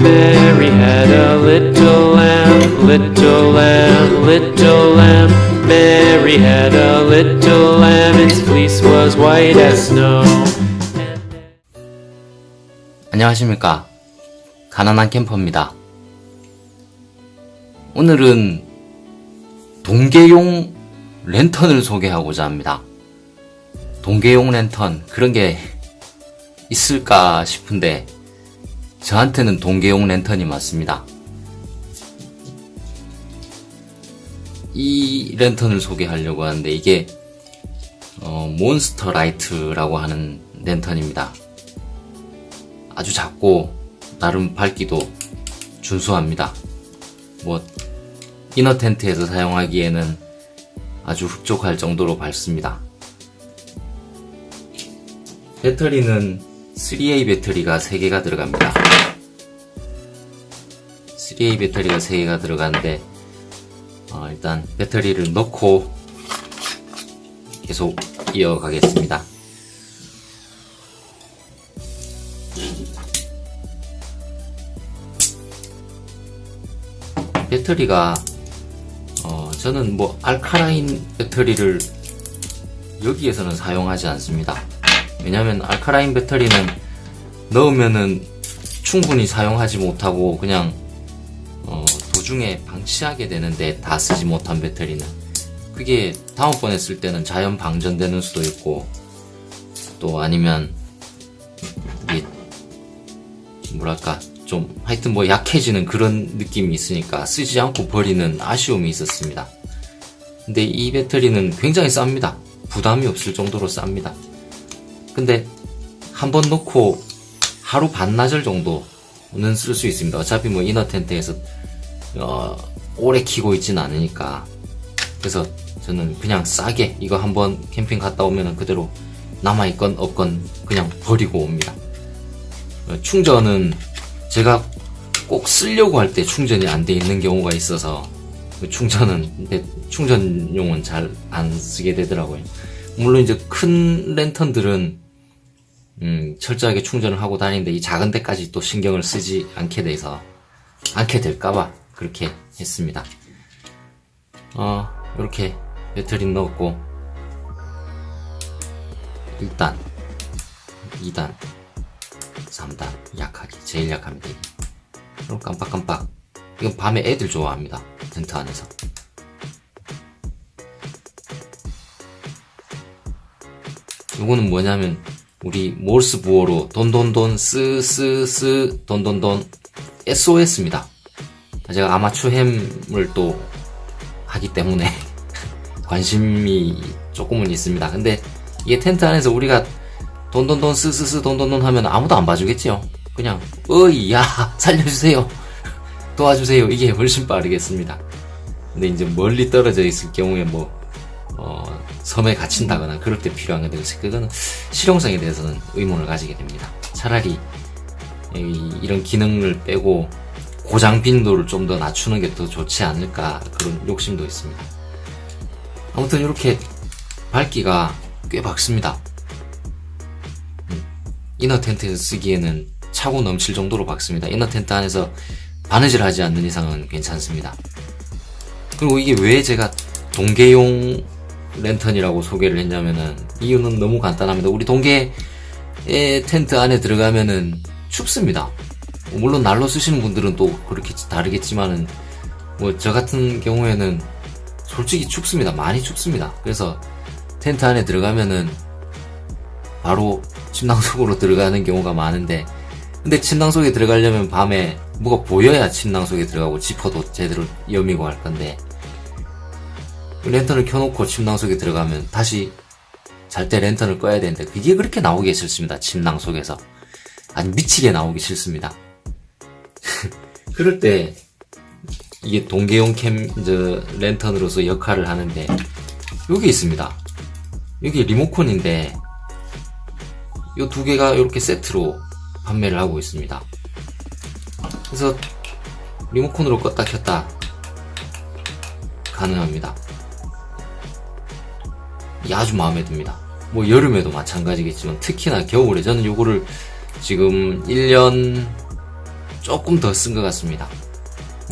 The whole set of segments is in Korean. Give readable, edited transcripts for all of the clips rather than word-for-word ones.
Mary had a little lamb, little lamb, little lamb. Mary had a little lamb, its fleece was white as snow. 안녕하십니까. 가난한 캠퍼입니다. 오늘은 동계용 랜턴을 소개하고자 합니다. 동계용 랜턴, 그런 게 있을까 싶은데 저한테는 동계용 랜턴이 맞습니다. 이 랜턴을 소개하려고 하는데 이게 몬스터 라이트라고 하는 랜턴입니다. 아주 작고 나름 밝기도 준수합니다. 이너 텐트에서 사용하기에는 아주 흡족할 정도로 밝습니다. 배터리는 3A 배터리가 3개가 들어갑니다. 3A 배터리가 3개가 들어가는데 일단 배터리를 넣고 계속 이어가겠습니다. 배터리가 저는 알카라인 배터리를 여기에서는 사용하지 않습니다. 왜냐하면 알카라인 배터리는 넣으면은 충분히 사용하지 못하고 그냥 도중에 방치하게 되는데 다 쓰지 못한 배터리는 그게 다음번에 쓸 때는 자연 방전되는 수도 있고 또 아니면 이게 좀 하여튼 약해지는 그런 느낌이 있으니까 쓰지 않고 버리는 아쉬움이 있었습니다. 근데 이 배터리는 굉장히 쌉니다. 부담이 없을 정도로 쌉니다. 근데 한번 넣고 하루 반나절 정도는 쓸 수 있습니다. 어차피 이너 텐트에서 오래 키고 있진 않으니까. 그래서 저는 그냥 싸게 이거 한번 캠핑 갔다 오면 그대로 남아있건 없건 그냥 버리고 옵니다. 충전은 제가 꼭 쓰려고 할 때 충전이 안 돼 있는 경우가 있어서 충전용은 잘 안 쓰게 되더라고요. 물론 이제 큰 랜턴들은 철저하게 충전을 하고 다니는데 이 작은 데까지 또 신경을 쓰지 않게 될까봐 그렇게 했습니다. 이렇게 배터리 넣었고 1단, 2단, 3단 약하게, 제일 약합니다. 그럼 깜빡깜빡. 이건 밤에 애들 좋아합니다. 텐트 안에서. 이거는 뭐냐면 우리 몰스 부호로 돈돈돈 쓰쓰쓰 돈돈돈 SOS입니다. 제가 아마추어햄을 또 하기 때문에 관심이 조금은 있습니다. 근데 이게 텐트 안에서 우리가 돈돈돈 쓰쓰쓰 돈돈돈 하면 아무도 안 봐주겠지요. 그냥 야 살려주세요 도와주세요 이게 훨씬 빠르겠습니다. 근데 이제 멀리 떨어져 있을 경우에 섬에 갇힌다거나 그럴 때 필요한 건데 그거는 실용성에 대해서는 의문을 가지게 됩니다. 차라리 이런 기능을 빼고 고장 빈도를 좀 더 낮추는 게 더 좋지 않을까 그런 욕심도 있습니다. 아무튼 이렇게 밝기가 꽤 밝습니다. 이너 텐트에서 쓰기에는 차고 넘칠 정도로 밝습니다. 이너 텐트 안에서 바느질 하지 않는 이상은 괜찮습니다. 그리고 이게 왜 제가 동계용 랜턴이라고 소개를 했냐면은 이유는 너무 간단합니다. 우리 동계 텐트 안에 들어가면은 춥습니다. 물론 난로 쓰시는 분들은 또 그렇게 다르겠지만은 저 같은 경우에는 솔직히 춥습니다. 많이 춥습니다. 그래서 텐트 안에 들어가면은 바로 침낭 속으로 들어가는 경우가 많은데, 근데 침낭 속에 들어가려면 밤에 뭐가 보여야 침낭 속에 들어가고 지퍼도 제대로 여미고 할 건데, 랜턴을 켜놓고 침낭 속에 들어가면 다시 잘 때 랜턴을 꺼야 되는데 그게 그렇게 나오기 싫습니다. 침낭 속에서 아니 미치게 나오기 싫습니다. 그럴 때 이게 동계용 랜턴으로서 역할을 하는데, 여기 있습니다. 여기 리모컨인데 이 두 개가 이렇게 세트로 판매를 하고 있습니다. 그래서 리모컨으로 껐다 켰다 가능합니다. 이게 아주 마음에 듭니다. 여름에도 마찬가지겠지만 특히나 겨울에 저는 요거를 지금 1년 조금 더 쓴 것 같습니다.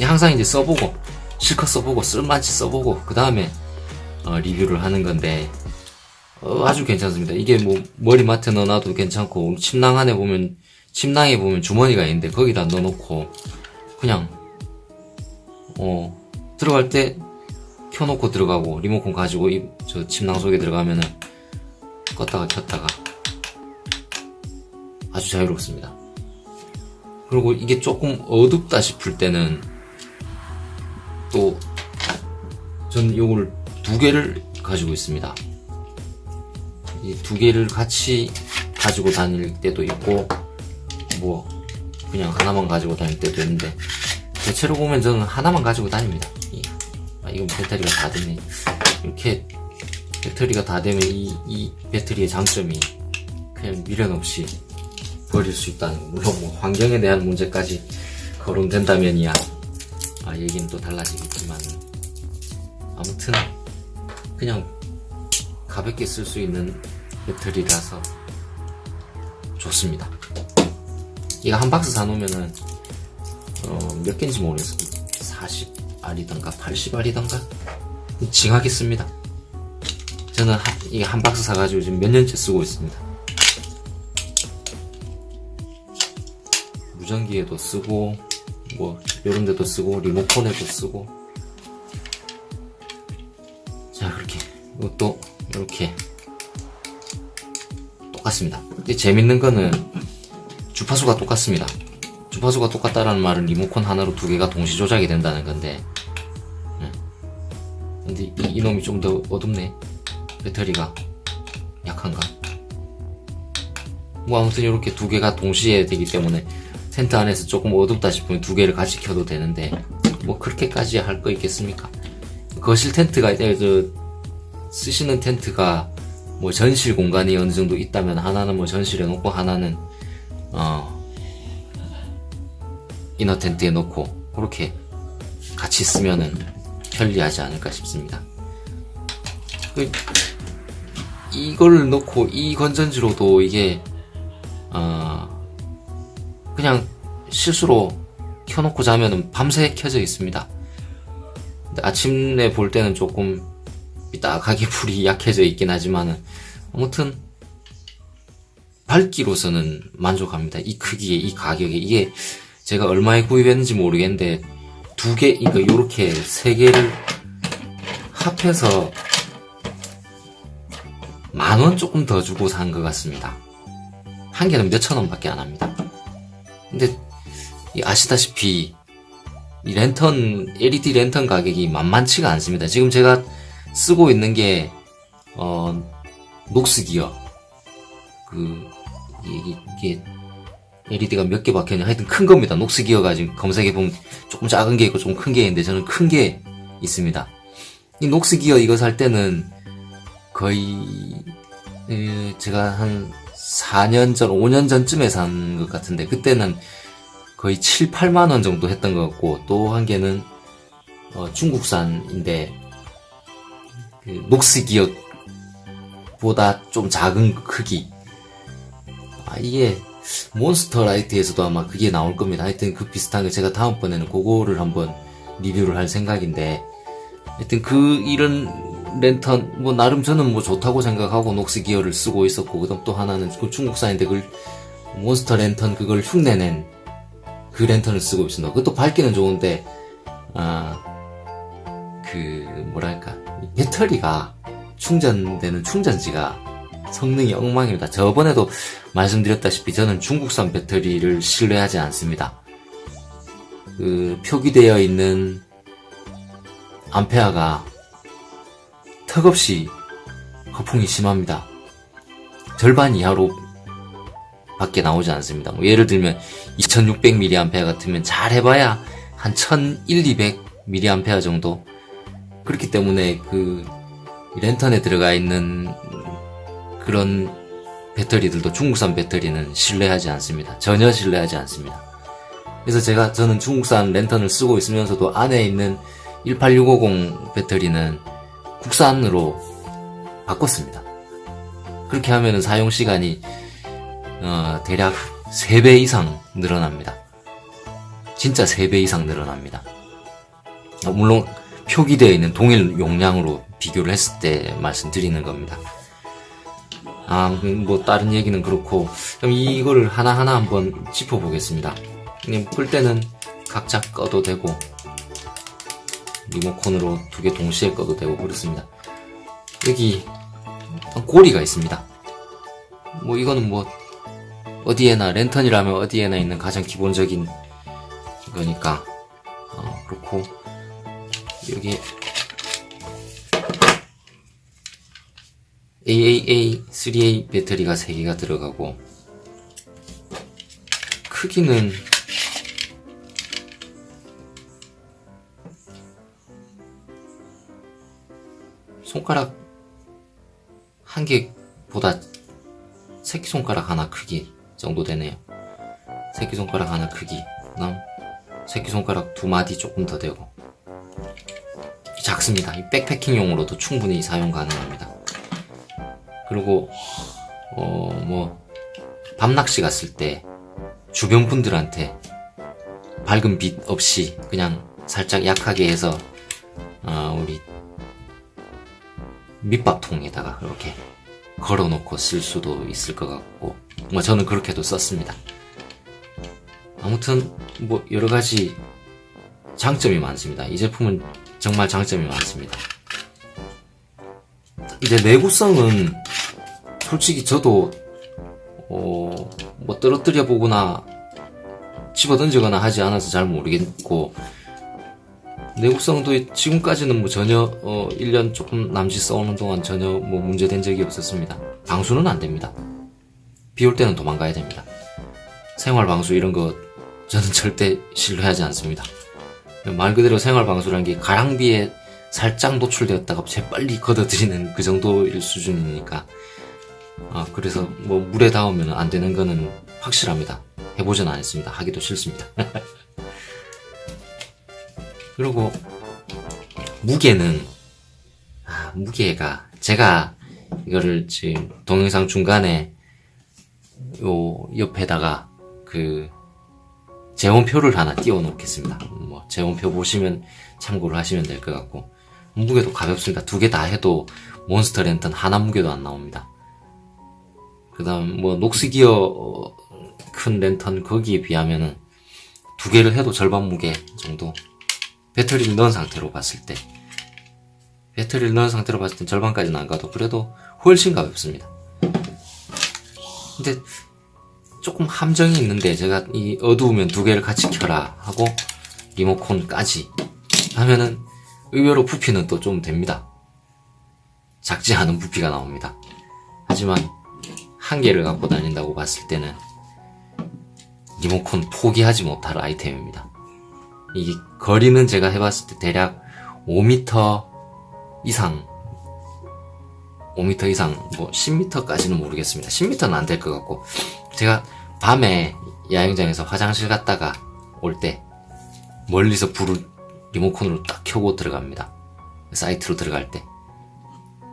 항상 이제 써보고 실컷 써보고 쓸만치 써보고 그 다음에 리뷰를 하는 건데 아주 괜찮습니다. 이게 뭐 머리맡에 넣어놔도 괜찮고 침낭에 보면 주머니가 있는데 거기다 넣어놓고 그냥 들어갈 때 켜놓고 들어가고 리모컨 가지고 저 침낭 속에 들어가면은 껐다가 켰다가 아주 자유롭습니다. 그리고 이게 조금 어둡다 싶을 때는 또 전 요걸 2개를 가지고 있습니다. 이 2개를 같이 가지고 다닐 때도 있고 뭐 그냥 하나만 가지고 다닐 때도 있는데 대체로 보면 저는 하나만 가지고 다닙니다. 이건 배터리가 다 됐네. 이렇게 배터리가 다 되면 이 배터리의 장점이 그냥 미련 없이 버릴 수 있다는 거. 물론 뭐 환경에 대한 문제까지 거론된다면이야 얘기는 또 달라지겠지만 아무튼 그냥 가볍게 쓸 수 있는 배터리라서 좋습니다. 이거 한 박스 사놓으면은 몇 개인지 모르겠어. 40알이던가 80알이던가 징하겠습니다. 저는 이게 한 박스 사가지고 지금 몇 년째 쓰고 있습니다. 무전기에도 쓰고 뭐 요런 데도 쓰고 리모컨에도 쓰고 자 그렇게 이것도 이렇게 똑같습니다. 근데 재밌는 거는 주파수가 똑같습니다. 주파수가 똑같다라는 말은 리모컨 하나로 2개가 동시 조작이 된다는 건데 근데 이놈이 좀 더 어둡네. 배터리가 약한가? 뭐 아무튼 이렇게 2개가 동시에 되기 때문에 텐트 안에서 조금 어둡다 싶으면 2개를 같이 켜도 되는데 뭐 그렇게까지 할 거 있겠습니까? 거실 텐트가 쓰시는 텐트가 뭐 전실 공간이 어느 정도 있다면 하나는 뭐 전실에 놓고 하나는 이너 텐트에 놓고 그렇게 같이 쓰면은 편리하지 않을까 싶습니다. 이걸 놓고 이 건전지로도 이게 그냥 실수로 켜놓고 자면은 밤새 켜져 있습니다. 근데 아침에 볼 때는 조금 삐딱하게 불이 약해져 있긴 하지만은 아무튼 밝기로서는 만족합니다. 이 크기에 이 가격에 이게 제가 얼마에 구입했는지 모르겠는데 2개 그러니까 요렇게 3개를 합해서 10,000원 조금 더 주고 산 것 같습니다. 한 개는 몇천 원밖에 안 합니다. 근데 아시다시피 이 랜턴 LED 랜턴 가격이 만만치가 않습니다. 지금 제가 쓰고 있는 게 녹스 기어 이게 LED가 몇 개 박혀있냐 하여튼 큰 겁니다. 녹스 기어가 지금 검색해보면 조금 작은 게 있고 좀 큰 게 있는데 저는 큰 게 있습니다. 이 녹스 기어 이거 살 때는 거의 제가 한 4년 전 5년 전쯤에 산 것 같은데 그때는 거의 7, 8만원 정도 했던 것 같고 또 한 개는 중국산인데 그 녹스 기어보다 좀 작은 크기 이게 몬스터 라이트에서도 아마 그게 나올 겁니다. 하여튼 그 비슷한 거 제가 다음번에는 그거를 한번 리뷰를 할 생각인데 하여튼 이런 랜턴 뭐 나름 저는 뭐 좋다고 생각하고 녹스 기어를 쓰고 있었고 그다음 또 하나는 그 중국산인데 그걸 몬스터 랜턴 그걸 흉내낸 그 랜턴을 쓰고 있습니다. 그것도 밝기는 좋은데 뭐랄까 배터리가 충전되는 충전지가 성능이 엉망입니다. 저번에도 말씀드렸다시피 저는 중국산 배터리를 신뢰하지 않습니다. 표기되어 있는 암페어가 턱없이 거품이 심합니다. 절반 이하로 밖에 나오지 않습니다. 뭐 예를 들면 2600mAh 같으면 잘 해봐야 한 1200mAh 정도. 그렇기 때문에 랜턴에 들어가 있는 그런 배터리들도 중국산 배터리는 신뢰하지 않습니다. 전혀 신뢰하지 않습니다. 그래서 저는 중국산 랜턴을 쓰고 있으면서도 안에 있는 18650 배터리는 국산으로 바꿨습니다. 그렇게 하면은 사용 시간이 대략 3배 이상 늘어납니다. 진짜 3배 이상 늘어납니다. 물론 표기되어 있는 동일 용량으로 비교를 했을 때 말씀드리는 겁니다. 뭐 다른 얘기는 그렇고, 그럼 이거를 하나하나 한번 짚어보겠습니다. 그냥 끌 때는 각자 꺼도 되고, 리모컨으로 2개 동시에 꺼도 되고 그렇습니다. 여기 고리가 있습니다. 뭐 이거는 뭐 어디에나, 랜턴이라면 어디에나 있는 가장 기본적인 거니까 그렇고, 여기 AAA 3A 배터리가 3개가 들어가고, 크기는 손가락 한 개보다 새끼손가락 하나 크기 정도 되네요. 새끼손가락 하나 크기, 그다음 새끼손가락 2마디 조금 더 되고, 작습니다. 이 백패킹용으로도 충분히 사용 가능합니다. 그리고 뭐 밤낚시 갔을 때 주변 분들한테 밝은 빛 없이 그냥 살짝 약하게 해서 우리 밑밥통에다가 이렇게 걸어놓고 쓸 수도 있을 것 같고, 뭐 저는 그렇게도 썼습니다. 아무튼 뭐 여러가지 장점이 많습니다. 이 제품은 정말 장점이 많습니다. 이제 내구성은 솔직히 저도 뭐 떨어뜨려 보거나 집어 던지거나 하지 않아서 잘 모르겠고, 내구성도 지금까지는 뭐 전혀 1년 조금 남짓 써오는 동안 전혀 뭐 문제된 적이 없었습니다. 방수는 안 됩니다. 비 올 때는 도망가야 됩니다. 생활 방수 이런 거 저는 절대 신뢰하지 않습니다. 말 그대로 생활 방수라는 게 가랑비에 살짝 노출되었다가 재빨리 걷어들이는 그 정도일 수준이니까, 그래서 뭐 물에 닿으면 안 되는 거는 확실합니다. 해보진 않았습니다. 하기도 싫습니다. 그리고 무게는 무게가 제가 이거를 지금 동영상 중간에 요 옆에다가 그 재원표를 하나 띄워 놓겠습니다. 뭐 재원표 보시면 참고를 하시면 될 것 같고, 무게도 가볍습니다. 2개 다 해도 몬스터 랜턴 하나 무게도 안 나옵니다. 그 다음 뭐 녹스기어 큰 랜턴 거기에 비하면은 2개를 해도 절반 무게 정도. 배터리를 넣은 상태로 봤을 때 절반까지는 안 가도 그래도 훨씬 가볍습니다. 근데 조금 함정이 있는데, 제가 이 어두우면 2개를 같이 켜라 하고 리모컨까지 하면은 의외로 부피는 또 좀 됩니다. 작지 않은 부피가 나옵니다. 하지만 1개를 갖고 다닌다고 봤을 때는 리모컨 포기하지 못할 아이템입니다. 이 거리는 제가 해봤을 때 대략 5m 이상, 뭐 10m까지는 모르겠습니다. 10m는 안 될 것 같고, 제가 밤에 야영장에서 화장실 갔다가 올 때 멀리서 불을 리모컨으로 딱 켜고 들어갑니다. 사이트로 들어갈 때.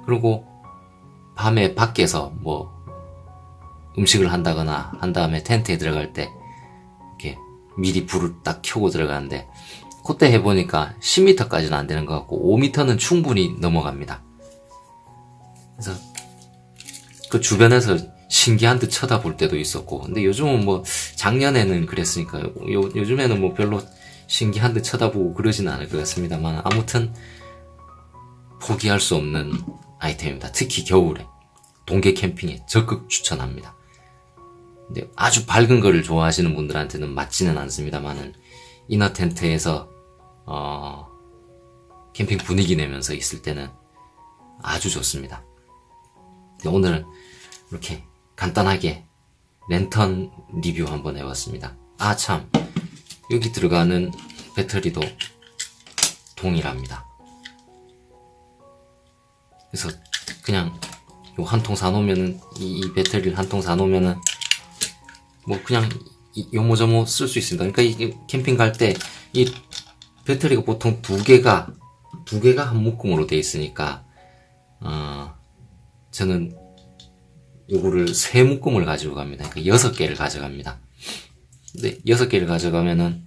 그리고 밤에 밖에서 뭐 음식을 한다거나 한 다음에 텐트에 들어갈 때 이렇게 미리 불을 딱 켜고 들어가는데, 그때 해보니까 10m까지는 안 되는 것 같고 5m는 충분히 넘어갑니다. 그래서 그 주변에서 신기한 듯 쳐다볼 때도 있었고, 근데 요즘은 뭐 작년에는 그랬으니까 요즘에는 뭐 별로 신기한 듯 쳐다보고 그러지는 않을 것 같습니다만, 아무튼 포기할 수 없는 아이템입니다. 특히 겨울에 동계 캠핑에 적극 추천합니다. 근데 아주 밝은 거를 좋아하시는 분들한테는 맞지는 않습니다만은, 이너 텐트에서 캠핑 분위기 내면서 있을 때는 아주 좋습니다. 오늘은 이렇게 간단하게 랜턴 리뷰 한번 해봤습니다. 참, 여기 들어가는 배터리도 동일합니다. 그래서 그냥 요 한 통 사놓으면은, 이 배터리를 한 통 사놓으면은 뭐 그냥 요모저모 쓸 수 있습니다. 그러니까 이 캠핑 갈 때 이 배터리가 보통 2개가 한 묶음으로 돼 있으니까, 저는 요거를 3묶음을 가지고 갑니다. 그러니까 6개를 가져갑니다. 근데 6개를 가져가면은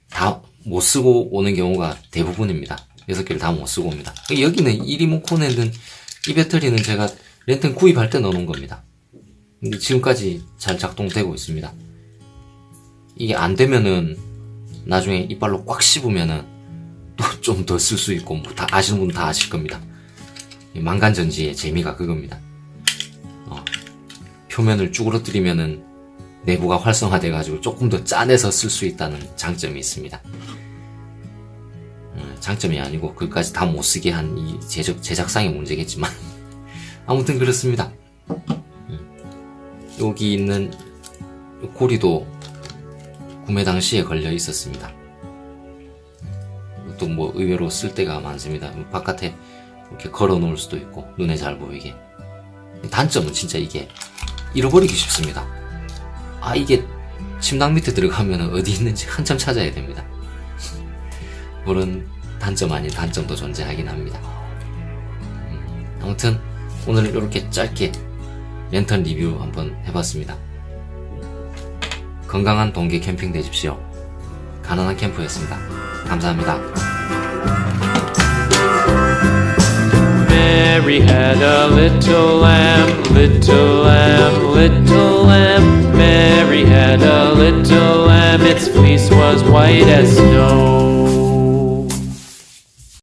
다 못 쓰고 오는 경우가 대부분입니다. 6개를 다 못 쓰고 옵니다. 여기는 이 리모컨에는 이 배터리는 제가 랜턴 구입할 때 넣어놓은 겁니다. 근데 지금까지 잘 작동되고 있습니다. 이게 안 되면은 나중에 이빨로 꽉 씹으면은 또 좀 더 쓸 수 있고, 뭐 다 아시는 분 다 아실 겁니다. 망간전지의 재미가 그겁니다. 표면을 쭈그러뜨리면은 내부가 활성화돼가지고 조금 더 짜내서 쓸 수 있다는 장점이 있습니다. 장점이 아니고 그까지 다 못 쓰게 한 이 제작상의 문제겠지만 아무튼 그렇습니다. 여기 있는 고리도 구매 당시에 걸려 있었습니다. 또 뭐 의외로 쓸 데가 많습니다. 바깥에 이렇게 걸어 놓을 수도 있고 눈에 잘 보이게. 단점은 진짜 이게 잃어버리기 쉽습니다. 이게 침낭 밑에 들어가면 어디 있는지 한참 찾아야 됩니다. 물론 단점 아닌 단점도 존재하긴 합니다. 아무튼 오늘 이렇게 짧게 랜턴 리뷰 한번 해봤습니다. 건강한 동계 캠핑 되십시오. 가난한 캠프였습니다. 감사합니다. Mary had a little lamb, little lamb, little lamb. Mary had a little lamb, its fleece was white as snow.